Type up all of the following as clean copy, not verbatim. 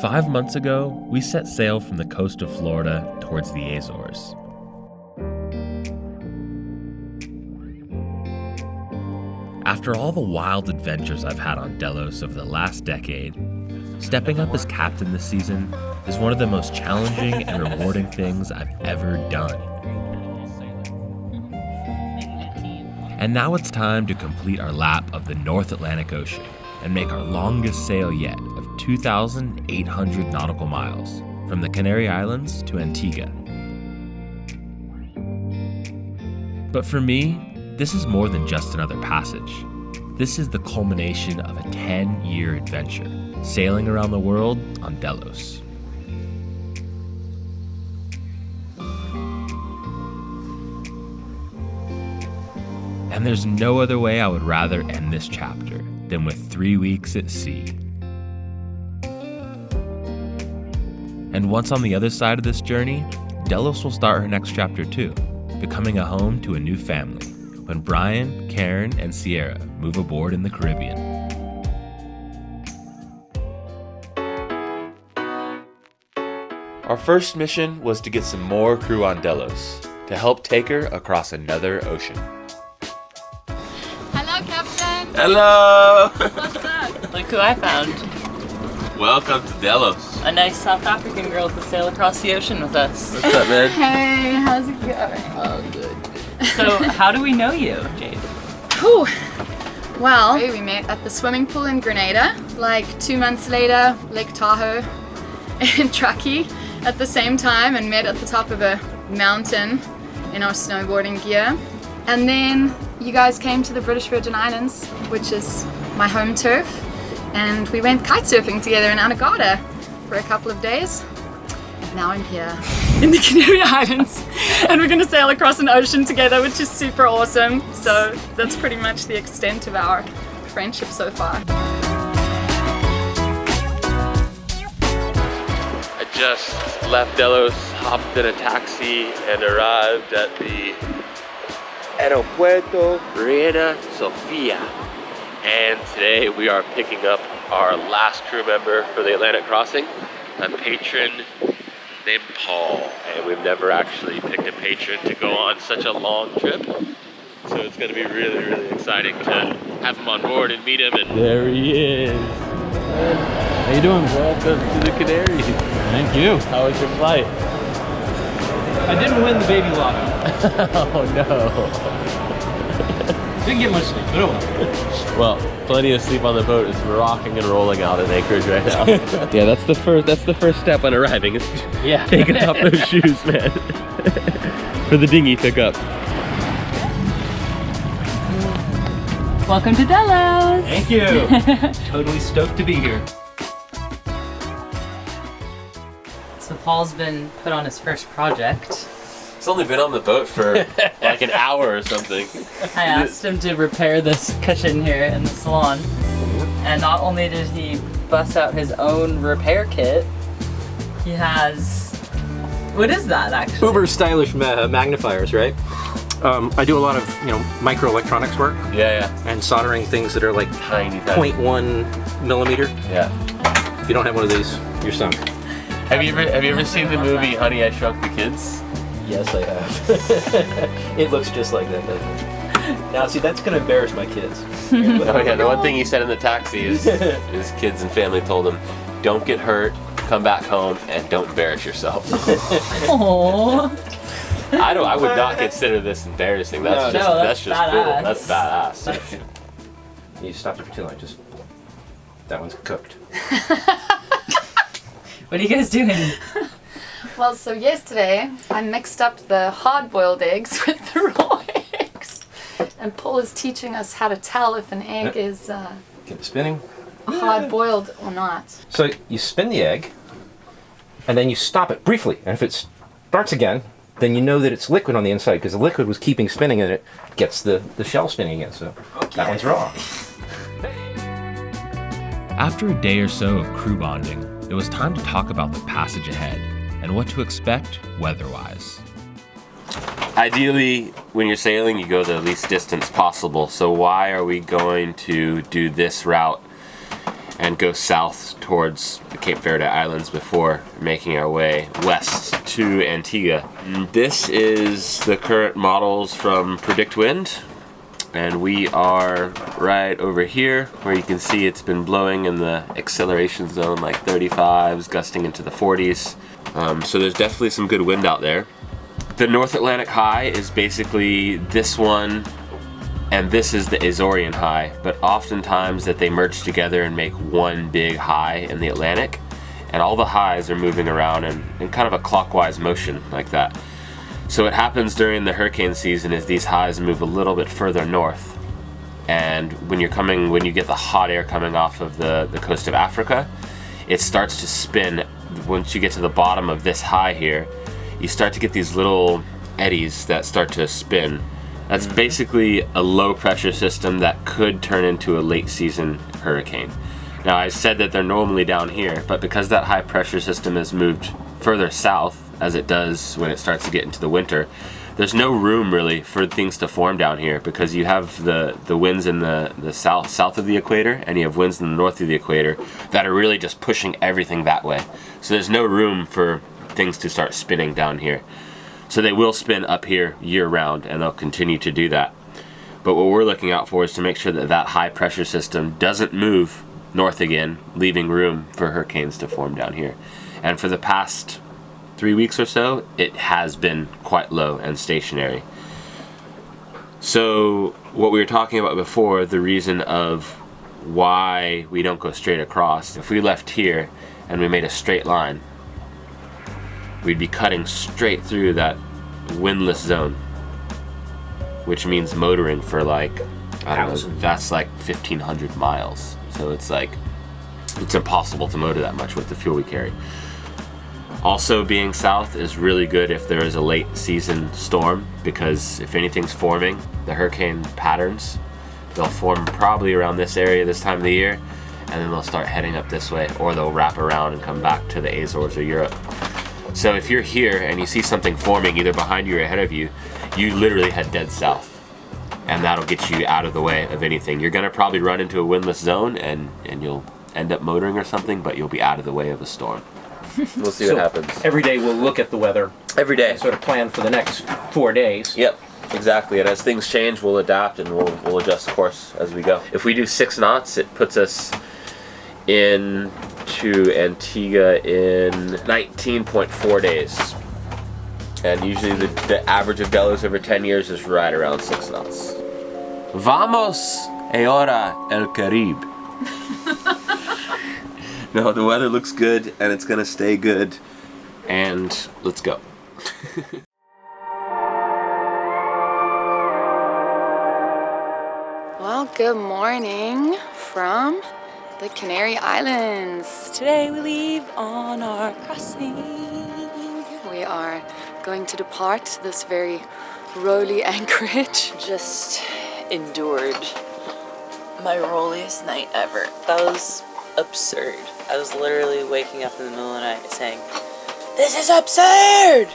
5 months ago, we set sail from the coast of Florida towards the Azores. After all the wild adventures I've had on Delos over the last decade, stepping up as captain this season is one of the most challenging and rewarding things I've ever done. And now it's time to complete our lap of the North Atlantic Ocean and make our longest sail yet of 2,800 nautical miles from the Canary Islands to Antigua. But for me, this is more than just another passage. This is the culmination of a 10-year adventure, sailing around the world on Delos. And there's no other way I would rather end this chapter than with 3 weeks at sea. And once on the other side of this journey, Delos will start her next chapter too, becoming a home to a new family, when Brian, Karen, and Sierra move aboard in the Caribbean. Our first mission was to get some more crew on Delos, to help take her across another ocean. Hello, Captain! Hello! What's up? Look who I found. Welcome to Delos. A nice South African girl to sail across the ocean with us. What's up, man? Hey, how's it going? Oh, good. So, how do we know you, Jade? Whew. Well, we met at the swimming pool in Grenada. Like 2 months later, Lake Tahoe in Truckee at the same time, and met at the top of a mountain in our snowboarding gear. And then you guys came to the British Virgin Islands, which is my home turf, and we went kite surfing together in Anegada for a couple of days. And now I'm here in the Canary Islands, and we're gonna sail across an ocean together, which is super awesome. So that's pretty much the extent of our friendship so far. I just left Delos, hopped in a taxi, and arrived at the Aeropuerto Reina Sofia. And today we are picking up our last crew member for the Atlantic crossing, a patron named Paul. And we've never actually picked a patron to go on such a long trip. So it's going to be really, really exciting to have him on board and meet him. And there he is. How you doing? Welcome to the Canary. Thank you. How was your flight? I didn't win the baby lotto. Oh no. Didn't get much sleep, but oh well. Well, plenty of sleep on the boat. It's rocking and rolling out in Anchorage right now. Yeah, that's the first step on arriving. Is taking off those shoes, man. For the dinghy pickup. Welcome to Delos! Thank you. Totally stoked to be here. So Paul's been put on his first project. It's only been on the boat for like an hour or something. I asked him to repair this cushion here in the salon. And not only did he bust out his own repair kit, he has... What is that, actually? Uber stylish magnifiers, right? I do a lot of, microelectronics work. Yeah. And soldering things that are like Tiny. 0.1 millimeter. Yeah. If you don't have one of these, you're sunk. Have you ever seen the movie Honey, I Shrunk the Kids? Yes, I have. It looks just like that, doesn't it? Now, see, that's going to embarrass my kids. Oh yeah, the one thing he said in the taxi is his kids and family told him, don't get hurt, come back home, and don't embarrass yourself. Aww. I would not consider this embarrassing. That's just cool. That's badass. You stopped it for too long. Just that one's cooked. What are you guys doing? Well, so yesterday I mixed up the hard-boiled eggs with the raw eggs, and Paul is teaching us how to tell if an egg is Get the spinning. hard-boiled or not. So you spin the egg, and then you stop it briefly. And if it starts again, then you know that it's liquid on the inside, because the liquid was keeping spinning, and it gets the shell spinning again. So that one's raw. After a day or so of crew bonding, it was time to talk about the passage ahead and what to expect weather-wise. Ideally, when you're sailing, you go the least distance possible. So why are we going to do this route and go south towards the Cape Verde Islands before making our way west to Antigua. This is the current models from Predict Wind, and we are right over here where you can see it's been blowing in the acceleration zone like 35s, gusting into the 40s. So there's definitely some good wind out there. The North Atlantic High is basically this one, and this is the Azorian High, but oftentimes that they merge together and make one big high in the Atlantic, and all the highs are moving around in kind of a clockwise motion like that. So what happens during the hurricane season is these highs move a little bit further north, and when you get the hot air coming off of the coast of Africa, it starts to spin. Once you get to the bottom of this high here, you start to get these little eddies that start to spin. That's basically a low pressure system that could turn into a late season hurricane. Now, I said that they're normally down here, but because that high pressure system has moved further south, as it does when it starts to get into the winter, there's no room really for things to form down here, because you have the winds in the south of the equator, and you have winds in the north of the equator that are really just pushing everything that way. So there's no room for things to start spinning down here. So they will spin up here year round, and they'll continue to do that. But what we're looking out for is to make sure that that high pressure system doesn't move north again, leaving room for hurricanes to form down here. And for the past 3 weeks or so, it has been quite low and stationary. So what we were talking about before, the reason of why we don't go straight across, if we left here and we made a straight line, we'd be cutting straight through that windless zone, which means motoring for like, I don't know, that's like 1,500 miles. So it's impossible to motor that much with the fuel we carry. Also, being south is really good if there is a late season storm, because if anything's forming, the hurricane patterns, they'll form probably around this area this time of the year, and then they'll start heading up this way, or they'll wrap around and come back to the Azores or Europe. So if you're here and you see something forming either behind you or ahead of you, you literally head dead south, and that'll get you out of the way of anything. You're gonna probably run into a windless zone and you'll end up motoring or something, but you'll be out of the way of a storm. We'll see what happens. Every day we'll look at the weather. Every day. And sort of plan for the next 4 days. Yep, exactly. And as things change, we'll adapt and we'll adjust course as we go. If we do 6 knots, it puts us into Antigua in 19.4 days. And usually the average of Delos over 10 years is right around 6 knots. Vamos ahora el Caribe. No, the weather looks good, and it's gonna stay good, and let's go. Well, good morning from the Canary Islands. Today we leave on our crossing. We are going to depart this very rolly anchorage. Just endured my rolliest night ever. That was absurd. I was literally waking up in the middle of the night saying, "This is absurd!"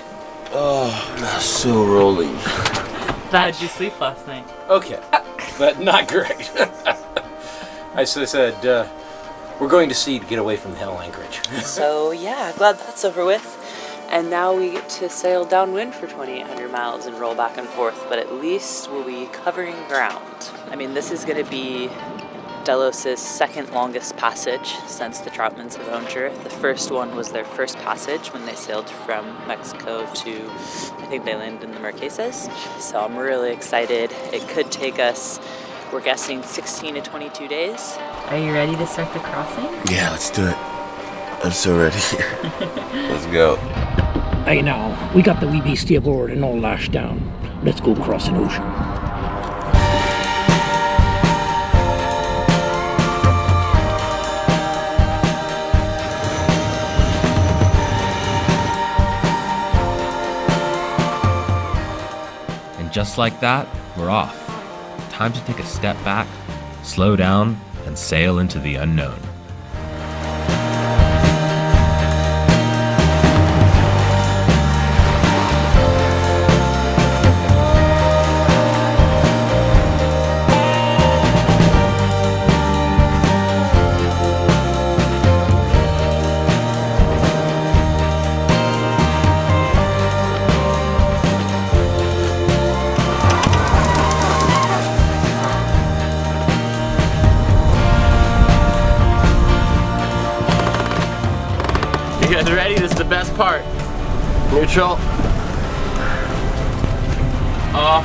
Oh, so rolling. How'd you sleep last night? Okay, but not great. I said, we're going to sea to get away from the hell anchorage. So yeah, glad that's over with. And now we get to sail downwind for 2,800 miles and roll back and forth, but at least we'll be covering ground. I mean, this is going to be Delos' second longest passage since the Troutmans have owned her. The first one was their first passage when they sailed from Mexico to, I think they landed in the Marquesas. So I'm really excited. It could take us, we're guessing, 16 to 22 days. Are you ready to start the crossing? Yeah, let's do it. I'm so ready. Let's go. Hey now, we got the wee beastie aboard and all lashed down. Let's go cross an ocean. And just like that, we're off. Time to take a step back, slow down, and sail into the unknown. this is the best part. Neutral. We're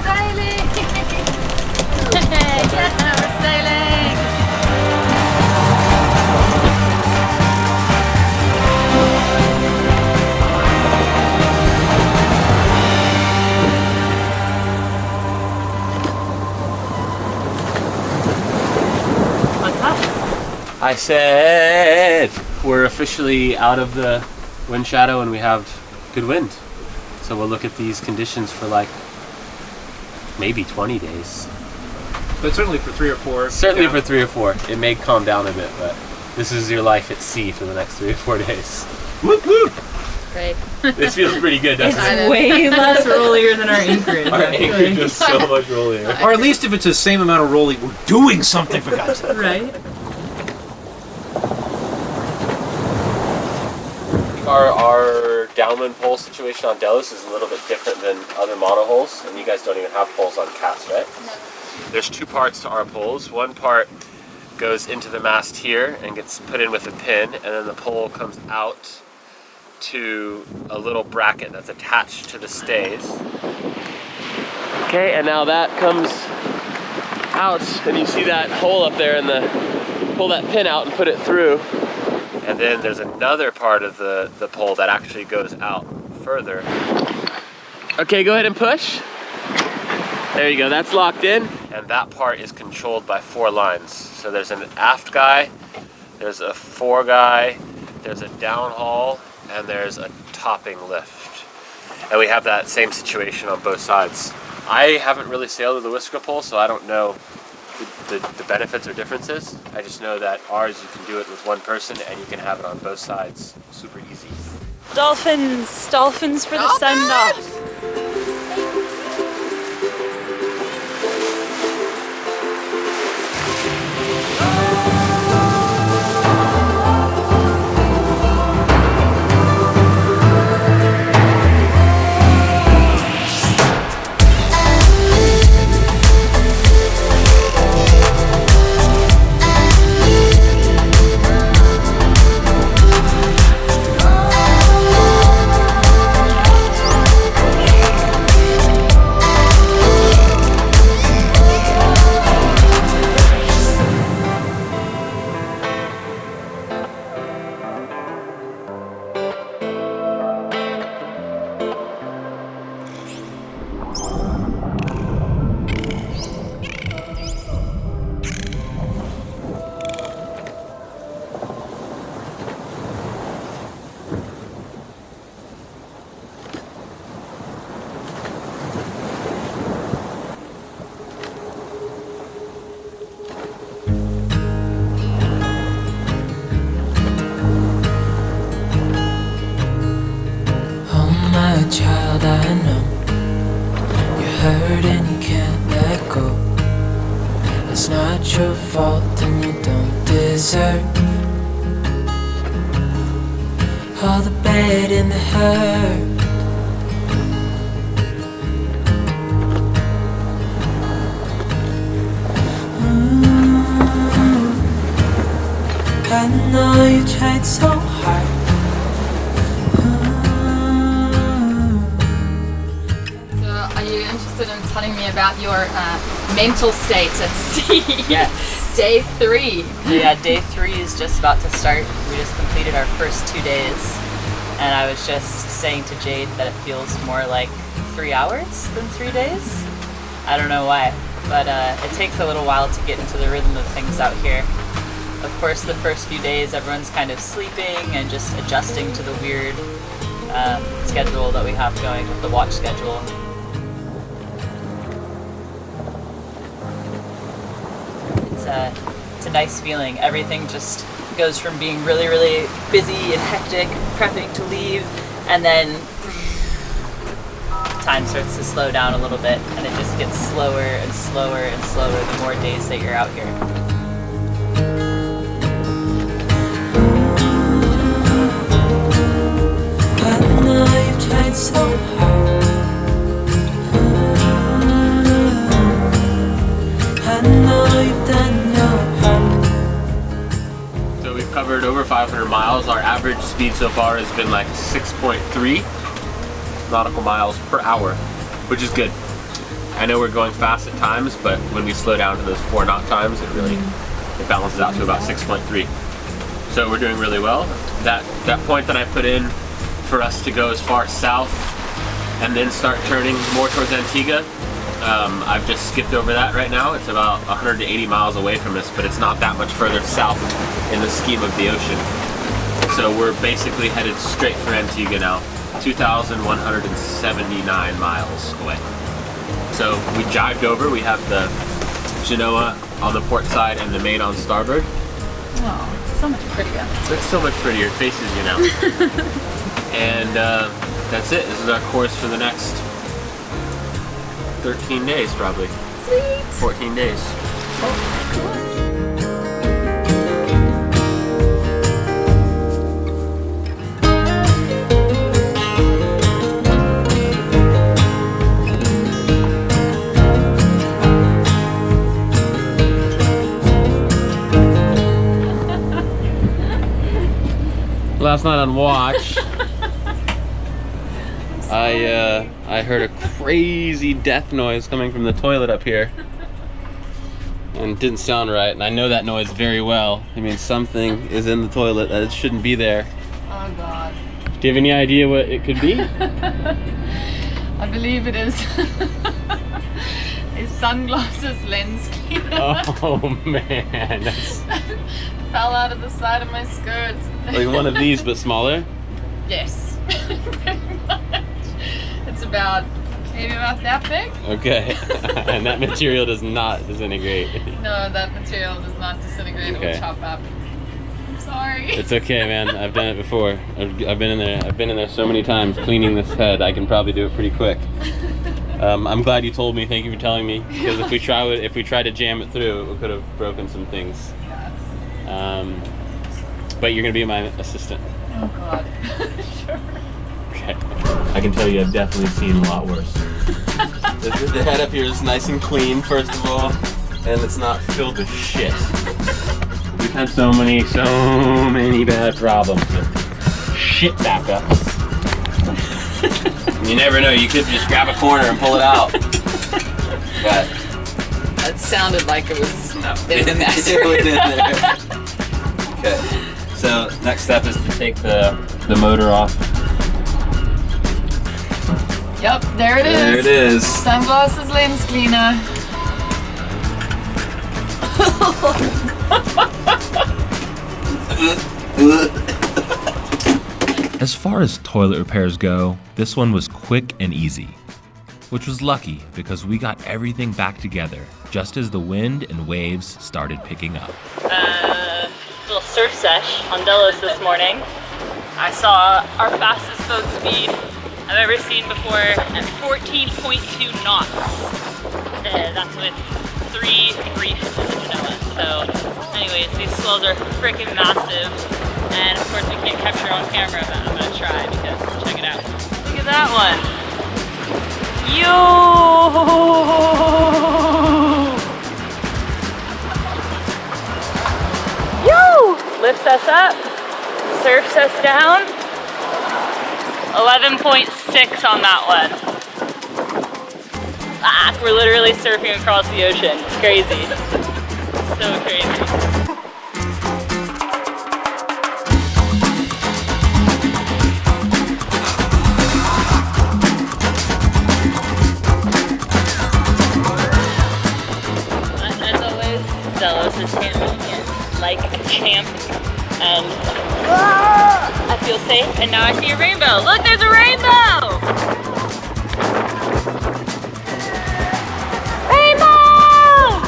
sailing! Yeah, we're sailing! I said we're officially out of the wind shadow and we have good wind. So we'll look at these conditions for like maybe 20 days. But certainly for 3 or 4. Certainly for 3 or 4. It may calm down a bit, but this is your life at sea for the next 3 or 4 days. Whoop whoop! Great. This feels pretty good, doesn't it? It's way less rollier than our anchorage. Our anchorage is so much rollier. Or at least if it's the same amount of rolling, we're doing something for God's sake. Right? Our downwind pole situation on Delos is a little bit different than other monohulls, and you guys don't even have poles on Capt, right? No. There's 2 parts to our poles. One part goes into the mast here and gets put in with a pin, and then the pole comes out to a little bracket that's attached to the stays. Okay, and now that comes out, and you see that hole up there, and pull that pin out and put it through. And then there's another part of the pole that actually goes out further. Okay, go ahead and push. There you go, that's locked in. And that part is controlled by 4 lines. So there's an aft guy, there's a fore guy, there's a downhaul, and there's a topping lift. And we have that same situation on both sides. I haven't really sailed with a whisker pole, so I don't know the benefits or differences. I just know that ours, you can do it with one person and you can have it on both sides super easy. Dolphins! Dolphins for the send-off! Child, I know you're hurt and you can't let go. It's not your fault and you don't deserve all the bad and the hurt. I know you tried so hard. Are you interested in telling me about your mental state at sea? Yes. Day 3. Yeah, day 3 is just about to start. We just completed our first 2 days, and I was just saying to Jade that it feels more like 3 hours than 3 days. I don't know why, but it takes a little while to get into the rhythm of things out here. Of course, the first few days everyone's kind of sleeping and just adjusting to the weird schedule that we have going with the watch schedule. It's a nice feeling. Everything just goes from being really, really busy and hectic, prepping to leave, and then time starts to slow down a little bit, and it just gets slower and slower and slower the more days that you're out here. I know you've tried so hard. I know you've done your part. 2,500 miles. Our average speed so far has been like 6.3 nautical miles per hour, which is good. I know we're going fast at times, but when we slow down to those 4 knot times, it balances out to about 6.3. So we're doing really well. That point that I put in for us to go as far south and then start turning more towards Antigua, I've just skipped over that right now. It's about 180 miles away from us, but it's not that much further south in the scheme of the ocean. So we're basically headed straight for Antigua now, 2,179 miles away. So we jived over. We have the Genoa on the port side and the Maine on starboard. Oh, it's so much prettier. It's so much prettier. It faces you now. And that's it. This is our course for the next 13 days, probably. Sweet. 14 days. Last night on watch, I heard a crazy death noise coming from the toilet up here, and it didn't sound right. And I know that noise very well. I mean, something is in the toilet that it shouldn't be there. Oh God. Do you have any idea what it could be? I believe it is a sunglasses lens cleaner. Oh man, that's Fell out of the side of my skirt. like one of these but smaller. Yes, pretty much. It's maybe about that big. Okay, and that material does not disintegrate. No, that material does not disintegrate Okay. or chop up. I'm sorry. It's okay, man. I've done it before. I've been in there. I've been in there so many times cleaning this head. I can probably do it pretty quick. I'm glad you told me. Thank you for telling me. Because if we tried to jam it through, we could have broken some things. But you're gonna be my assistant. Oh God. Sure. Okay. I can tell you, I've definitely seen a lot worse. The head up here is nice and clean, first of all, and it's not filled with shit. We've had so many bad problems with shit backups. You never know, you could just grab a corner and pull it out. But That sounded like it was in the it master. was in there. Okay. So next step is to take the motor off. Yep, there it is. There it is. Sunglasses lens cleaner. As far as toilet repairs go, this one was quick and easy, which was lucky because we got everything back together just as the wind and waves started picking up. Little surf sesh on Delos this morning. I saw our fastest boat speed I've ever seen before at 14.2 knots. That's with 3 reefs in the Genoa. So anyways, these swells are freaking massive. And of course we can't capture on camera, but I'm gonna try because check it out. Look at that one. Yo! Yo! Lifts us up, surfs us down. 11.6 on that one. Ah, we're literally surfing across the ocean. It's crazy. So crazy. As always, Delos is handling it like a champ. And I feel safe, and now I see a rainbow. Look, there's a rainbow! Rainbow!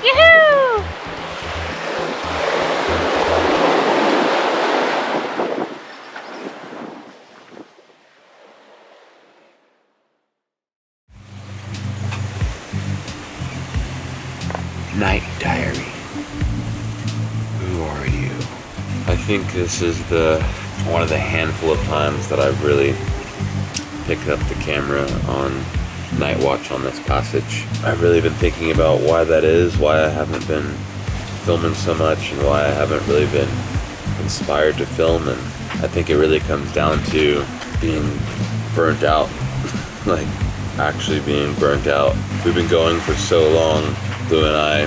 Yoo-hoo! Night diary. Who are you? I think this is one of the handful of times that I've really picked up the camera on night watch on this passage. I've really been thinking about why that is, why I haven't been filming so much, and why I haven't really been inspired to film, and I think it really comes down to being burnt out. Like, actually being burnt out. We've been going for so long, Lou and I,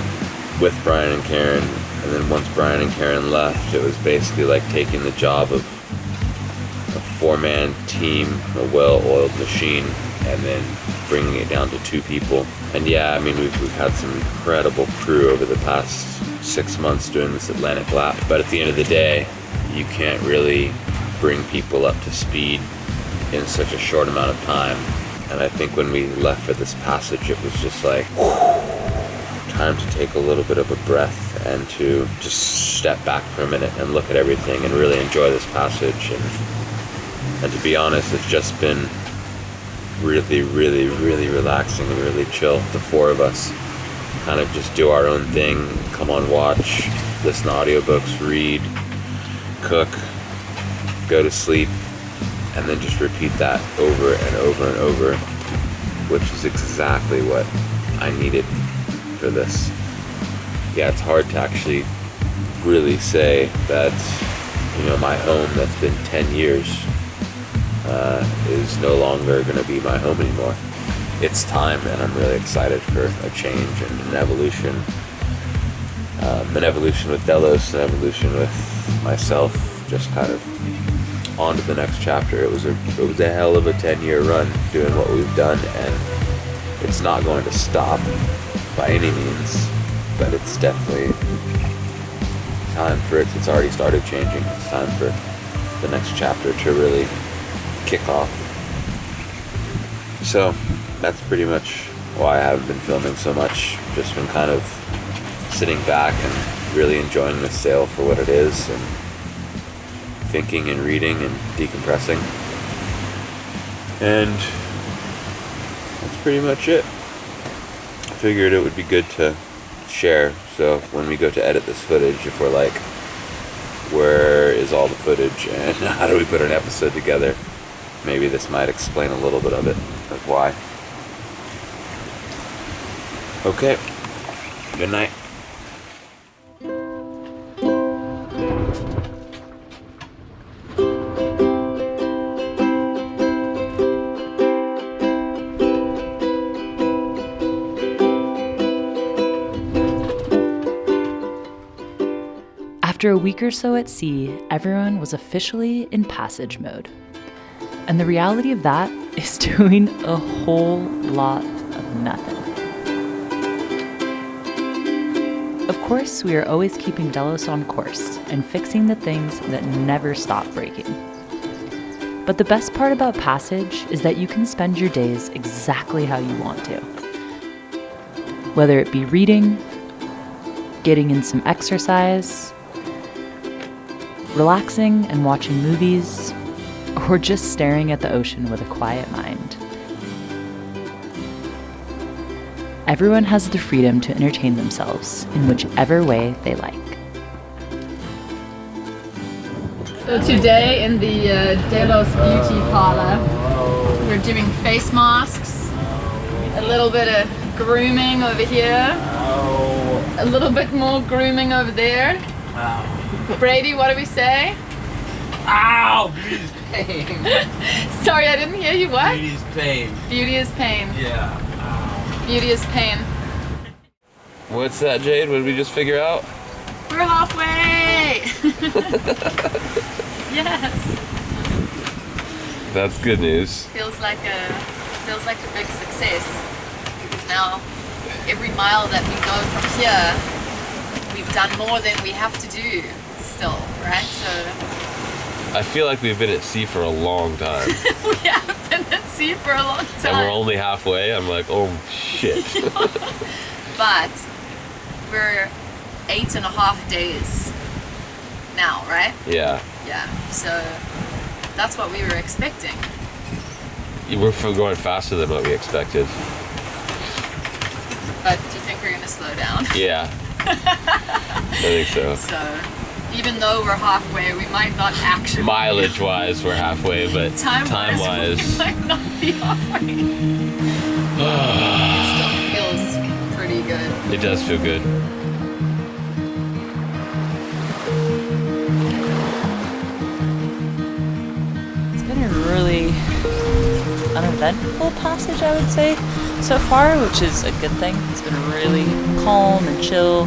with Brian and Karen, and then once Brian and Karen left, it was basically like taking the job of a 4-man team, a well-oiled machine, and then bringing it down to 2 people. And yeah, I mean, we've had some incredible crew over the past 6 months doing this Atlantic lap, but at the end of the day, you can't really bring people up to speed in such a short amount of time. And I think when we left for this passage, it was just like, time to take a little bit of a breath and to just step back for a minute and look at everything and really enjoy this passage. And to be honest, it's just been really, really, really relaxing and really chill. The 4 of us kind of just do our own thing, come on watch, listen to audiobooks, read, cook, go to sleep, and then just repeat that over and over and over, which is exactly what I needed for this. Yeah, it's hard to actually really say that, you know, my home that's been 10 years is no longer going to be my home anymore. It's time, and I'm really excited for a change and an evolution. An evolution with Delos, an evolution with myself, just kind of on to the next chapter. It was a hell of a 10-year run doing what we've done, and it's not going to stop by any means, but it's definitely time for it. It's already started changing. It's time for the next chapter to really kick off. So that's pretty much why I haven't been filming so much. Just been kind of sitting back and really enjoying this sail for what it is, and thinking and reading and decompressing. And that's pretty much it. I figured it would be good to share, so when we go to edit this footage, if we're like, where is all the footage and how do we put an episode together, maybe this might explain a little bit of it, of why. Okay, good night. After a week or so at sea, everyone was officially in passage mode. And the reality of that is doing a whole lot of nothing. Of course, we are always keeping Delos on course and fixing the things that never stop breaking. But the best part about passage is that you can spend your days exactly how you want to. Whether it be reading, getting in some exercise, relaxing and watching movies, or just staring at the ocean with a quiet mind. Everyone has the freedom to entertain themselves in whichever way they like. So today in the Delos Beauty Parlor, we're doing face masks, a little bit of grooming over here, a little bit more grooming over there. Brady, what do we say? Ow! Beauty is pain. Sorry, I didn't hear you. What? Beauty is pain. Beauty is pain. Yeah. Ow. Beauty is pain. What's that, Jade? What did we just figure out? We're halfway! Yes. That's good news. Feels like a big success. Because now every mile that we go from here, we've done more than we have to do still, right? So I feel like we've been at sea for a long time. we have been at sea for a long time. And we're only halfway. I'm like, oh shit. But we're 8.5 days now, right? Yeah. Yeah. So that's what we were expecting. We're going faster than what we expected. But do you think we're gonna slow down? Yeah. I think so. So even though we're halfway, we might not actually. Mileage-wise, we're halfway, but time-wise, we might not be halfway. It still feels pretty good. It does feel good. really uneventful passage, I would say, so far, which is a good thing. It's been really calm and chill.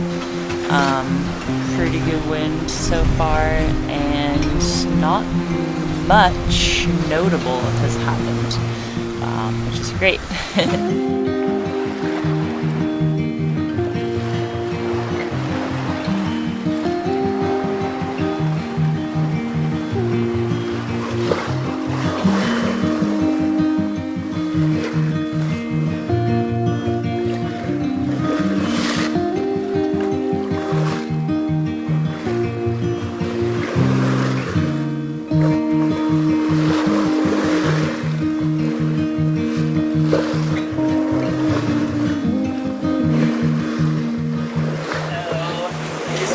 Pretty good wind so far, and not much notable has happened, which is great.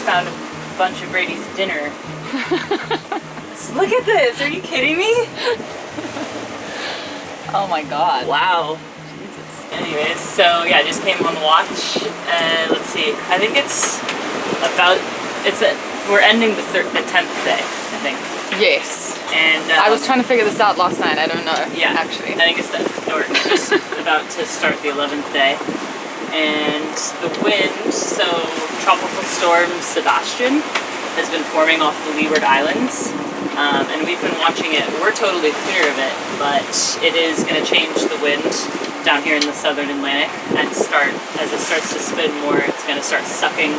Found a bunch of Brady's dinner. Look at this! Are you kidding me? Oh my god. Wow. Jesus. Anyways, so yeah, I just came on watch, and let's see. I think it's about. We're ending the 10th day, I think. Yes. And I was trying to figure this out last night. I don't know. Yeah, actually. I think it's we're just about to start the 11th day. And the wind, so Tropical Storm Sebastian has been forming off the Leeward Islands, and we've been watching it. We're totally clear of it, but it is going to change the wind down here in the southern Atlantic, and as it starts to spin more, it's going to start sucking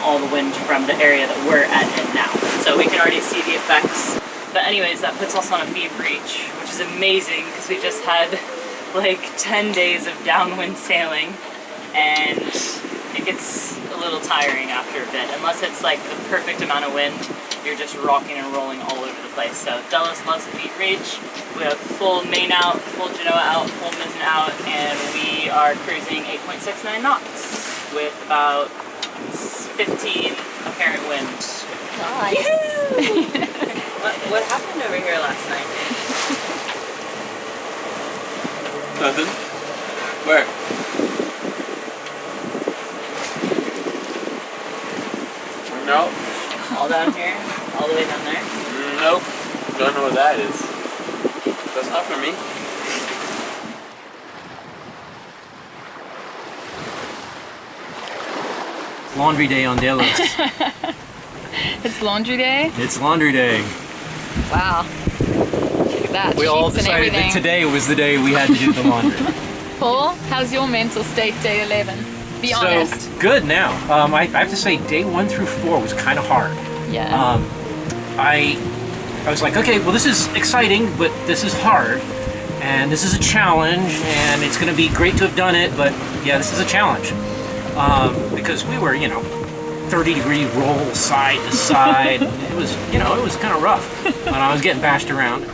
all the wind from the area that we're at in now. So we can already see the effects. But anyways, that puts us on a beam breach, which is amazing because we just had like 10 days of downwind sailing. And it gets a little tiring after a bit. Unless it's like the perfect amount of wind, you're just rocking and rolling all over the place. So Delos loves the beat reach. We have full main out, full Genoa out, full mizzen out, and we are cruising 8.69 knots with about 15 apparent wind. Nice. What happened over here last night? Nothing. Where? No. All down here? All the way down there? Nope. Don't know what that is. That's not for me. Laundry day on Delos. It's laundry day? It's laundry day. Wow. Look at that. We all sheets and decided that everything. today was the day we had to do the laundry. Paul, how's your mental state day 11? Be honest. So, good now. I have to say, day 1 through 4 was kind of hard. Yeah. I was like, okay, well, this is exciting, but this is hard, and this is a challenge, and it's going to be great to have done it, but yeah, this is a challenge. Because we were, 30-degree roll side to side. It was, it was kind of rough when I was getting bashed around.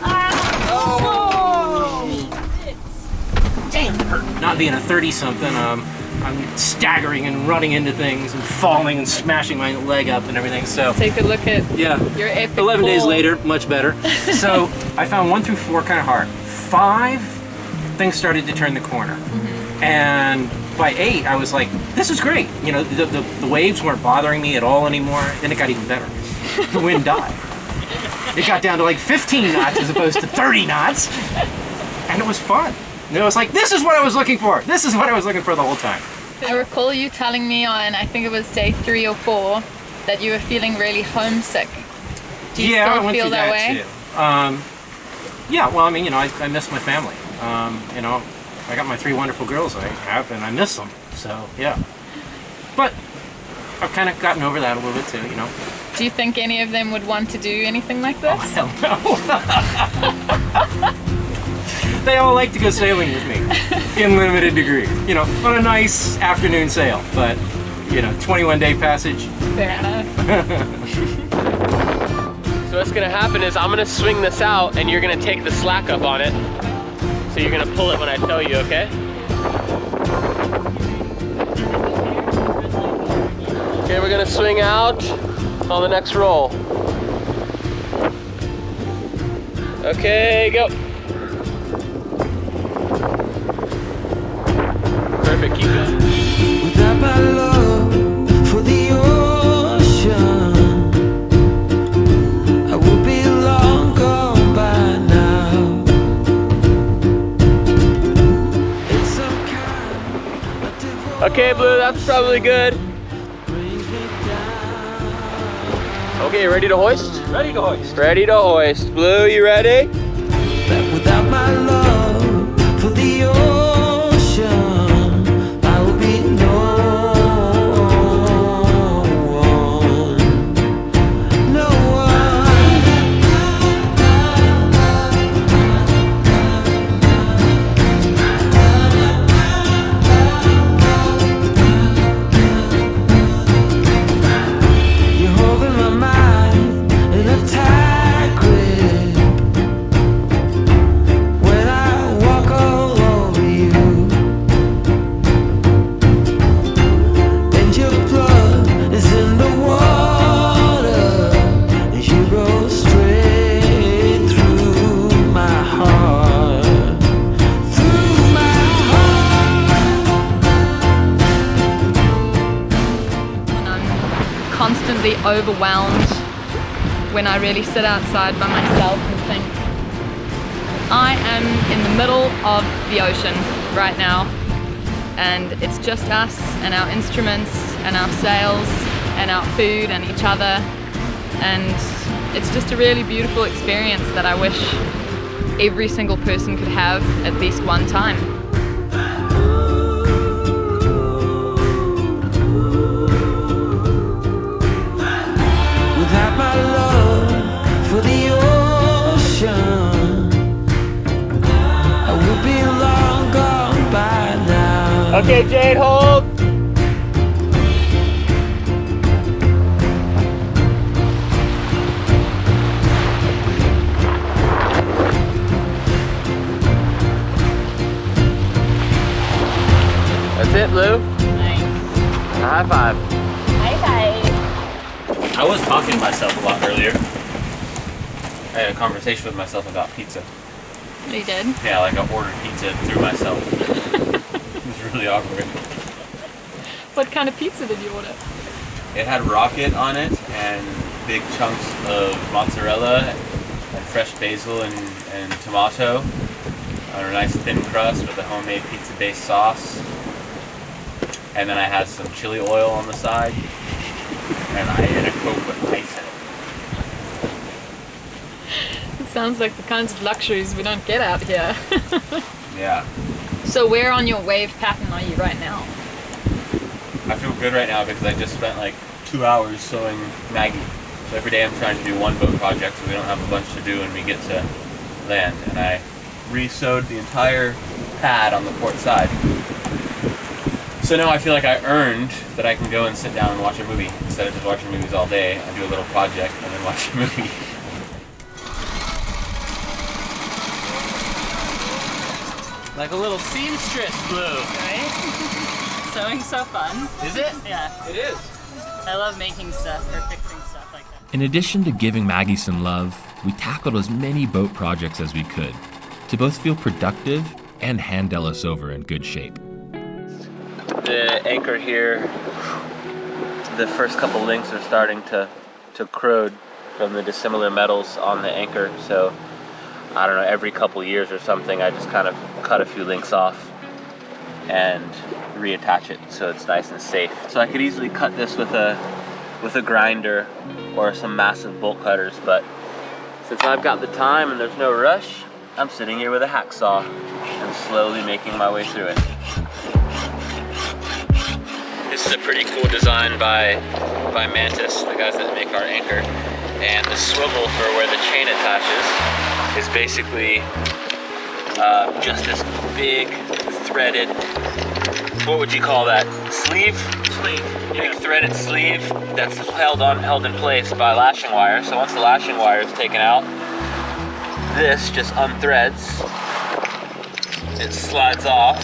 Dang, it hurt. Not being a 30-something, I'm staggering and running into things and falling and smashing my leg up and everything. So Take a look at your epic 11 days fall. later, much better. So I found 1 through 4 kind of hard. 5, things started to turn the corner. And by 8, I was like, this is great. The waves weren't bothering me at all anymore. Then it got even better. The wind died. It got down to like 15 knots as opposed to 30 knots. And it was fun. And it was like, this is what I was looking for. This is what I was looking for the whole time. I recall you telling me on, I think it was day 3 or 4, that you were feeling really homesick. Do you I still went feel through that way? Too. Well, I mean, I miss my family. I got my 3 wonderful girls I have, and I miss them. So, yeah. But I've kind of gotten over that a little bit too, Do you think any of them would want to do anything like this? Oh, hell no. They all like to go sailing with me in limited degree, on a nice afternoon sail. But, 21-day passage. Fair enough. So what's gonna happen is I'm gonna swing this out and you're gonna take the slack up on it. So you're gonna pull it when I tell you, okay? Okay, we're gonna swing out on the next roll. Okay, go. Perfect, keep going. Without my love for the ocean, I would be long gone by now. Okay, Blue, that's probably good. Okay, ready to hoist? Ready to hoist. Ready to hoist. Blue, you ready? That without my love for the ocean, I will be no one. No You're holding my mind in a tight grip when I walk all over you, and your blood is in the water as you go straight through my heart, through my When I'm constantly overwhelmed, when I really sit outside by myself and think, I am in the middle of the ocean right now, and it's just us and our instruments and our sails and our food and each other, and it's just a really beautiful experience that I wish every single person could have at least one time. without my love for the ocean, I would be long gone by now. Okay, Jade, hold. That's it, Blue. Nice. High five. High five. I was talking to myself a lot earlier. I had a conversation with myself about pizza. You did? Yeah, like I ordered pizza through myself. It was really awkward. What kind of pizza did you order? It had rocket on it and big chunks of mozzarella and fresh basil and tomato on a nice thin crust with a homemade pizza-based sauce. And then I had some chili oil on the side. And I had a Coke with ice in it. It sounds like the kinds of luxuries we don't get out here. Yeah. So where on your wave pattern are you right now? I feel good right now because I just spent like 2 hours sewing Maggie. So every day I'm trying to do one boat project so we don't have a bunch to do when we get to land. And I re-sewed the entire pad on the port side. So now I feel like I earned that I can go and sit down and watch a movie. Instead of just watching movies all day, I do a little project and then watch a movie. Like a little seamstress, Blue. Right? Sewing's so fun. Is it? Yeah. It is. I love making stuff or fixing stuff like that. In addition to giving Maggie some love, we tackled as many boat projects as we could to both feel productive and hand Delos over in good shape. The anchor here, the first couple links are starting to corrode from the dissimilar metals on the anchor. So I don't know, every couple years or something, I just kind of cut a few links off and reattach it so it's nice and safe. So I could easily cut this with a grinder or some massive bolt cutters, but since I've got the time and there's no rush, I'm sitting here with a hacksaw and slowly making my way through it. This is a pretty cool design by Mantis, the guys that make our anchor. And the swivel for where the chain attaches is basically just this big threaded, what would you call that? Sleeve? Sleeve. Big threaded sleeve that's held in place by lashing wire. So once the lashing wire is taken out, this just unthreads. It slides off.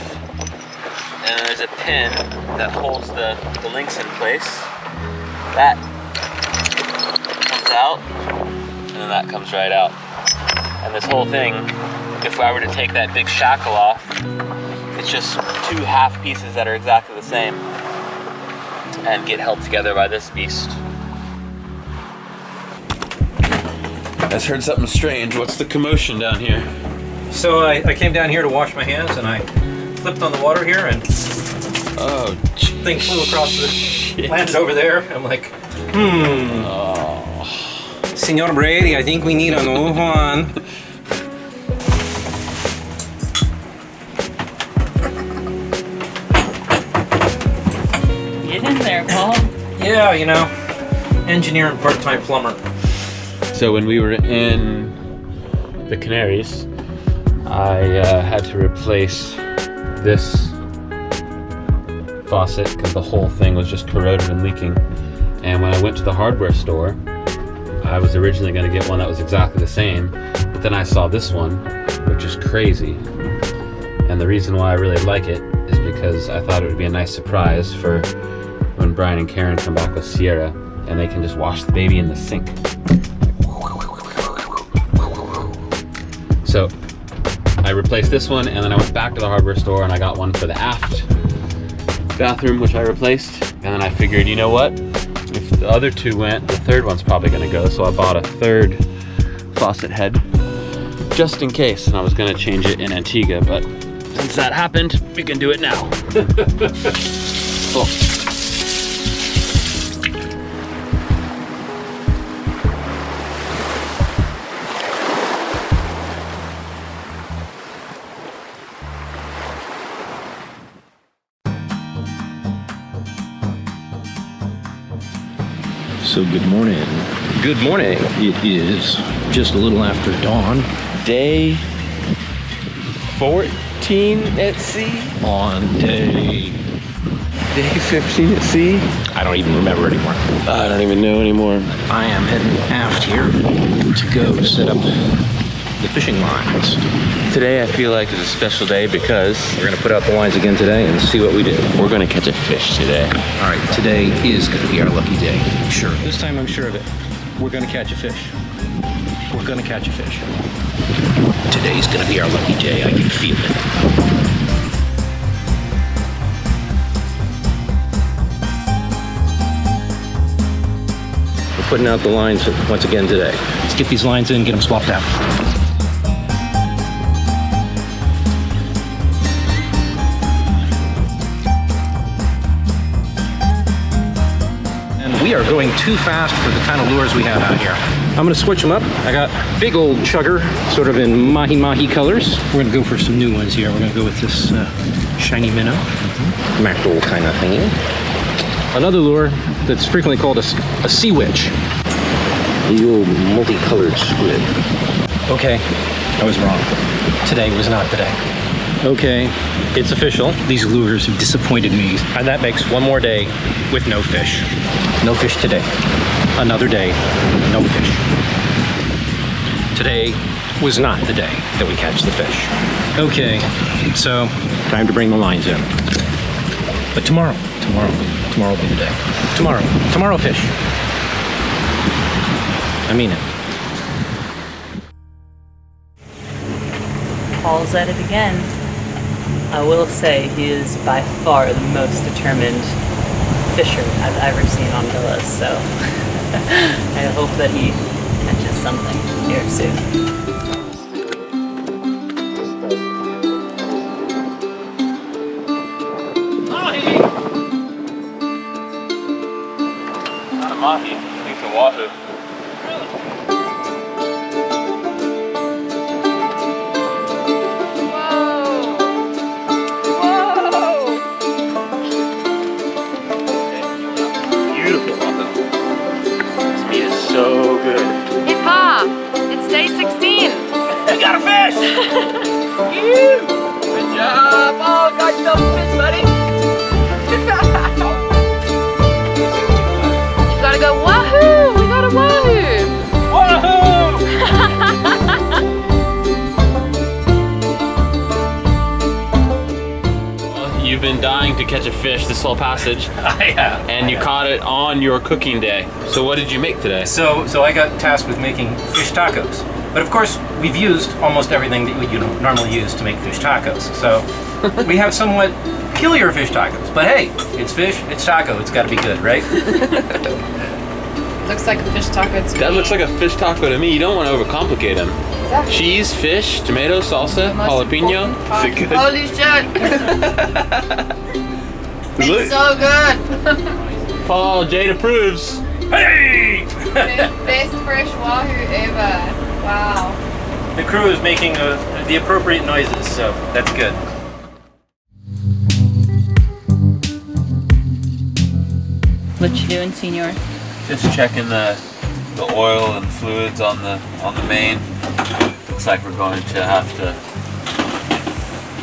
And there's a pin that holds the links in place. That comes out, and then that comes right out. And this whole thing, if I were to take that big shackle off, it's just two half pieces that are exactly the same and get held together by this beast. I just heard something strange. What's the commotion down here? So I came down here to wash my hands and I flipped on the water here and Oh, Thing flew across the landed over there. I'm like, Senor Brady, I think we need a new one. Get in there, Paul. Yeah, you know, engineer and part-time plumber. So when we were in the Canaries, I had to replace this faucet because the whole thing was just corroded and leaking. And when I went to the hardware store, I was originally going to get one that was exactly the same, but then I saw this one, which is crazy. And the reason why I really like it is because I thought it would be a nice surprise for when Brian and Karen come back with Sierra and they can just wash the baby in the sink. So I replaced this one, and then I went back to the hardware store and I got one for the aft bathroom, which I replaced. And then I figured, you know what? If the other two went, the third one's probably gonna go. So I bought a third faucet head just in case. And I was gonna change it in Antigua, but since that happened, we can do it now. Cool. So good morning. Good morning. It is just a little after dawn day 14 at sea? on day. Day 15 at sea? I don't even remember anymore. I don't even know anymore. I am heading aft here to go set up the fishing lines. Today I feel like is a special day because We're gonna put out the lines again today and see what we do. we're gonna catch a fish today. All right, today is going to be our lucky day. Sure. This time I'm sure of it. We're going to catch a fish. We're going to catch a fish. Today's going to be our lucky day. I can feel it. We're putting out the lines once again today. Let's get these lines in, get them swapped out. We are going too fast for the kind of lures we have out here. I'm gonna switch them up. I got big old chugger, sort of in mahi-mahi colors. We're gonna go for some new ones here. We're gonna go with this shiny minnow. Mackerel kind of thing. Another lure that's frequently called a sea witch. The old multicolored squid. Okay, I was wrong. Today was not the day. Okay, it's official. These lures have disappointed me. And that makes one more day with no fish. No fish today. Another day, no fish. Today was not the day that we catch the fish. Okay, so time to bring the lines in. But tomorrow will be the day. Tomorrow fish. I mean it. Paul's at it again. I will say he is by far the most determined fisher I've ever seen on Delos, so I hope that he catches something here soon. Not a mahi, it's a wahoo. So good. Hey, Pa, it's day 16. We got a fish! Good job! Oh, got yourself a fish, buddy! You gotta go, wahoo! We got a wahoo! Wahoo! You've been dying to catch a fish this whole passage. I have. And you caught it on your cooking day. So what did you make today? So I got tasked with making fish tacos. But of course, we've used almost everything that you normally use to make fish tacos. So we have somewhat peculiar fish tacos. But hey, it's fish, it's taco, it's gotta be good, right? Looks like a fish taco to That looks like a fish taco to me. You don't want to overcomplicate them. Exactly. Cheese, fish, tomato, salsa, jalapeno. Is it good? Holy shit! It's so good. Paul, Jade approves. Hey! Best fresh wahoo ever. Wow. The crew is making the appropriate noises, so that's good. What you doing, Senor? Just checking the oil and fluids on the main. Looks like we're going to have to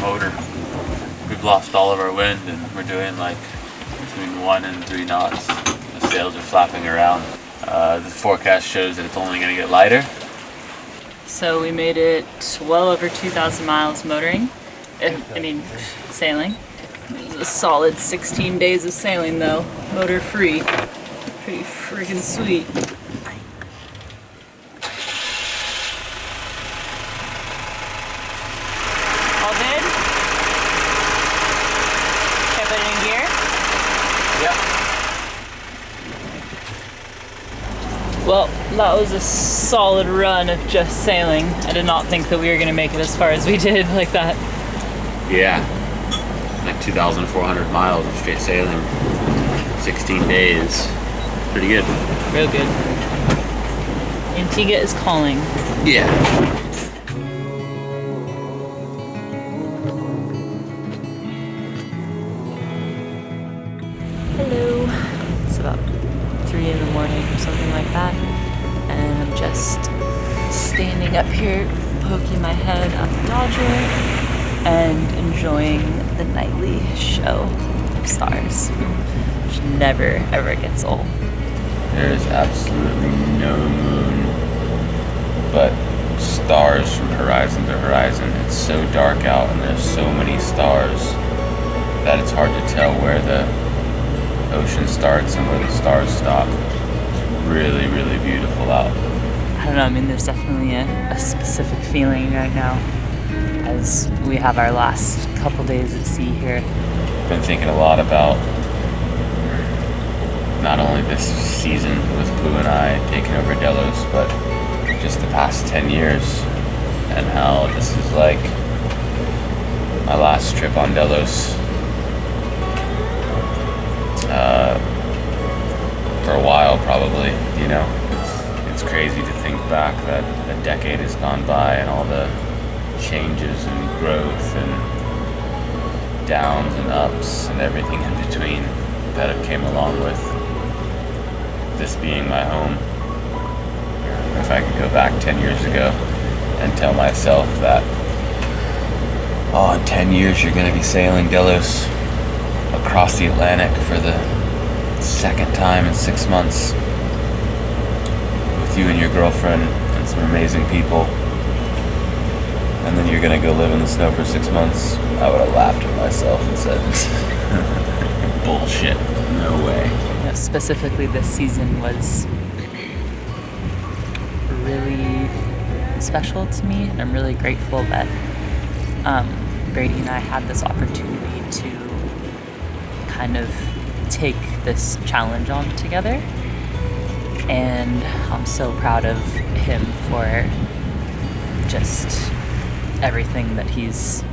motor. We've lost all of our wind and we're doing like between 1 and 3 knots. The sails are flapping around. The forecast shows that it's only going to get lighter. So we made it well over 2,000 miles motoring. Sailing. It was a solid 16 days of sailing though, motor free. Pretty freaking sweet. All good? Can I put it in gear? Well, that was a solid run of just sailing. I did not think that we were going to make it as far as we did like that. Yeah. Like 2,400 miles of straight sailing. 16 days. Pretty good. Real good. Antigua is calling. Yeah. Hello. It's about 3 in the morning or something like that. And I'm just standing up here, poking my head at the Dodger and enjoying the nightly show of stars, which never ever gets old. There's absolutely no moon, but stars from horizon to horizon. It's so dark out and there's so many stars that it's hard to tell where the ocean starts and where the stars stop. It's really, really beautiful out. I don't know, I mean, there's definitely a specific feeling right now as we have our last couple days at sea here. Been thinking a lot about not only this season with Blue and I taking over Delos, but just the past 10 years and how this is like my last trip on Delos for a while probably, you know. It's crazy to think back that a decade has gone by and all the changes and growth and downs and ups and everything in between that have came along with this being my home. If I could go back 10 years ago and tell myself that, oh, in 10 years you're going to be sailing Delos across the Atlantic for the second time in 6 months with you and your girlfriend and some amazing people, and then you're going to go live in the snow for 6 months, I would have laughed at myself and said, bullshit, no way. Specifically, this season was really special to me, and I'm really grateful that Brady and I had this opportunity to kind of take this challenge on together, and I'm so proud of him for just everything that he's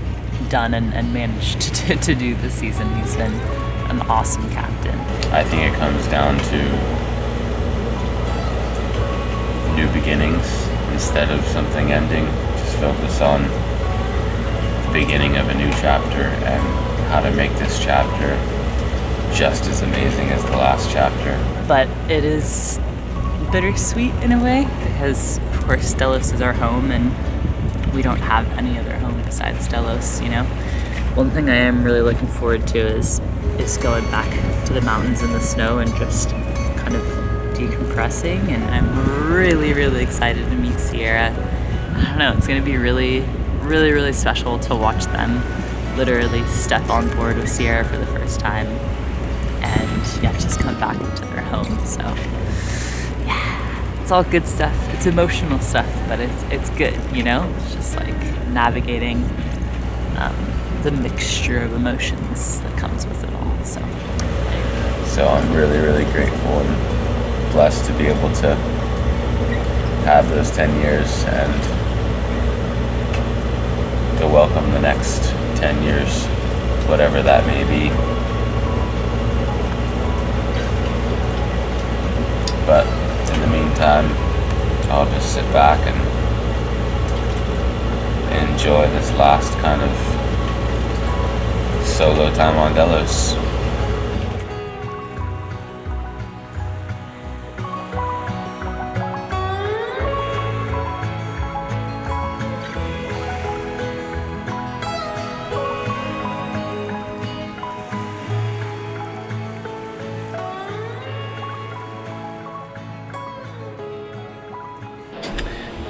done and managed to do this season. He's been an awesome captain. I think it comes down to new beginnings instead of something ending. Just focus on the beginning of a new chapter and how to make this chapter just as amazing as the last chapter. But it is bittersweet in a way because, of course, Delos is our home and we don't have any other home besides Delos, you know? One thing I am really looking forward to is going back to the mountains in the snow and just kind of decompressing, and I'm really, really excited to meet Sierra. I don't know, it's gonna be really, really, really special to watch them literally step on board with Sierra for the first time and just come back into their home. So yeah, it's all good stuff. It's emotional stuff, but it's good, you know? It's just like navigating the mixture of emotions that comes with it all. So I'm really, really grateful and blessed to be able to have those 10 years and to welcome the next 10 years, whatever that may be. But in the meantime, I'll just sit back and enjoy this last kind of solo time on Delos.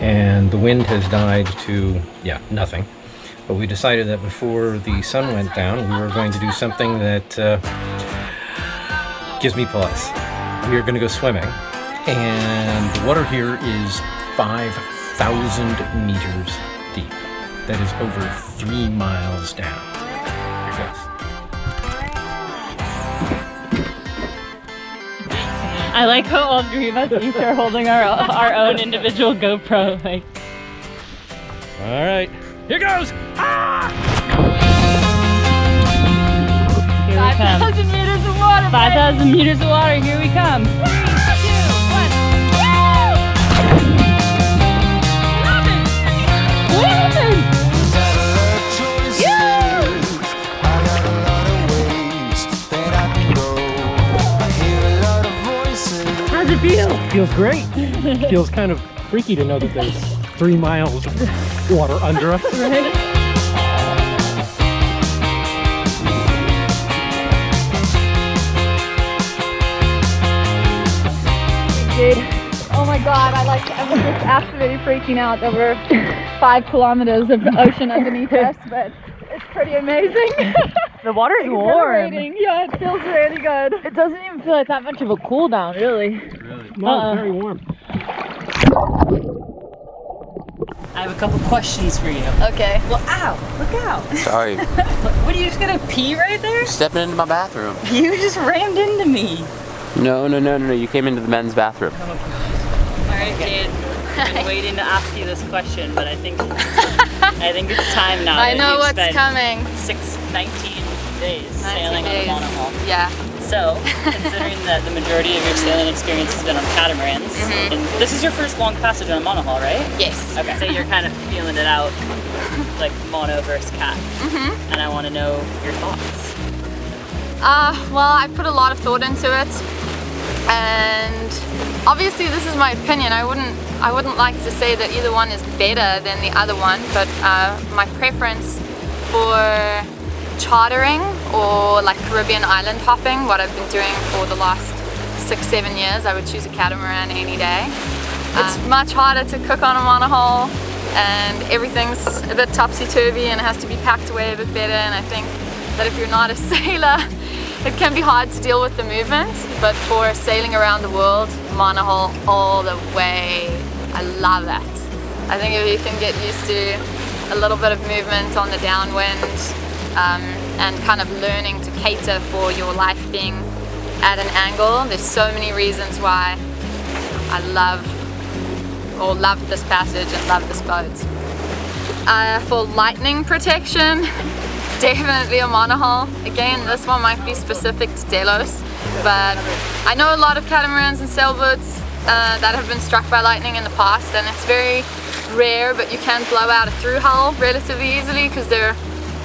And the wind has died to, nothing. But we decided that before the sun went down, we were going to do something that gives me pause. We are going to go swimming, and the water here is 5,000 meters deep. That is over 3 miles down. Here goes. I like how all three of us each are holding our own individual GoPro. Like, All right, here goes! here we come. 5,000 meters of water. 5,000 meters of water, here we come. How's it feel? Feels great. Feels kind of freaky to know that there's 3 miles of water under us. Oh my god, I was just absolutely freaking out over 5 kilometers of ocean underneath us, but it's pretty amazing. The water is warm. Exhilarating. Yeah, it feels really good. It doesn't even feel like that much of a cool down, really. No, it's very warm. I have a couple questions for you. Okay. Well, ow, look out. Sorry, What, are you just gonna pee right there? stepping into my bathroom. You just rammed into me. No, you came into the men's bathroom. Alright, Jade. I've been waiting to ask you this question, but I think it's time now. I that know you've what's spent coming. 19 days 19 sailing days. on a monohull. Yeah. So, considering that the majority of your sailing experience has been on catamarans, and this is your first long passage on a monohull, right? Yes. Okay, so you're kind of feeling it out, like mono versus cat. And I want to know your thoughts. Well, I put a lot of thought into it, and obviously this is my opinion. I wouldn't like to say that either one is better than the other one, but my preference for chartering or like Caribbean island hopping, what I've been doing for the last 6-7 years, I would choose a catamaran any day. It's much harder to cook on a monohull, and everything's a bit topsy-turvy and it has to be packed away a bit better, and I think that if you're not a sailor, it can be hard to deal with the movement, but for sailing around the world, monohull all the way, I love that. I think if you can get used to a little bit of movement on the downwind, and kind of learning to cater for your life being at an angle, there's so many reasons why I loved this passage and love this boat. For lightning protection, definitely a monohull. Again, this one might be specific to Delos, but I know a lot of catamarans and sailboats that have been struck by lightning in the past, and it's very rare, but you can blow out a through hull relatively easily because they're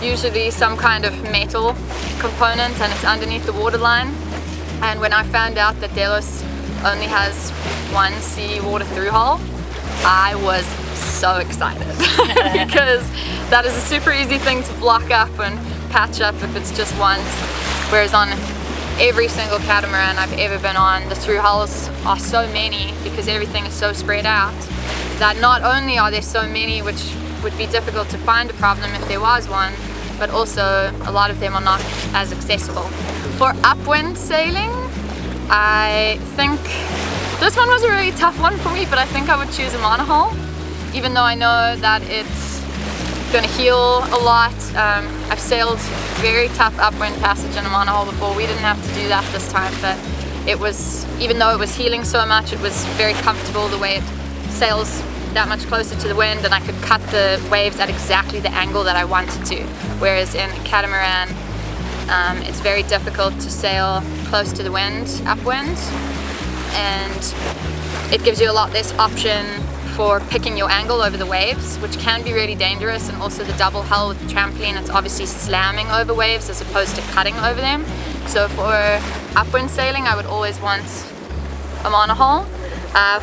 usually some kind of metal component and it's underneath the waterline. And when I found out that Delos only has one seawater through hull, I was so excited because that is a super easy thing to block up and patch up if it's just once, whereas on every single catamaran I've ever been on, the through hulls are so many because everything is so spread out that not only are there so many, which would be difficult to find a problem if there was one, but also a lot of them are not as accessible. For upwind sailing, I think this one was a really tough one for me, but I think I would choose a monohull, even though I know that it's going to heel a lot. I've sailed very tough upwind passage in a monohull before. We didn't have to do that this time, but it was, even though it was heeling so much, it was very comfortable the way it sails that much closer to the wind, and I could cut the waves at exactly the angle that I wanted to. Whereas in a catamaran, it's very difficult to sail close to the wind, upwind. and it gives you a lot less option for picking your angle over the waves, which can be really dangerous. And also the double hull with the trampoline, it's obviously slamming over waves as opposed to cutting over them. So for upwind sailing, I would always want a monohull.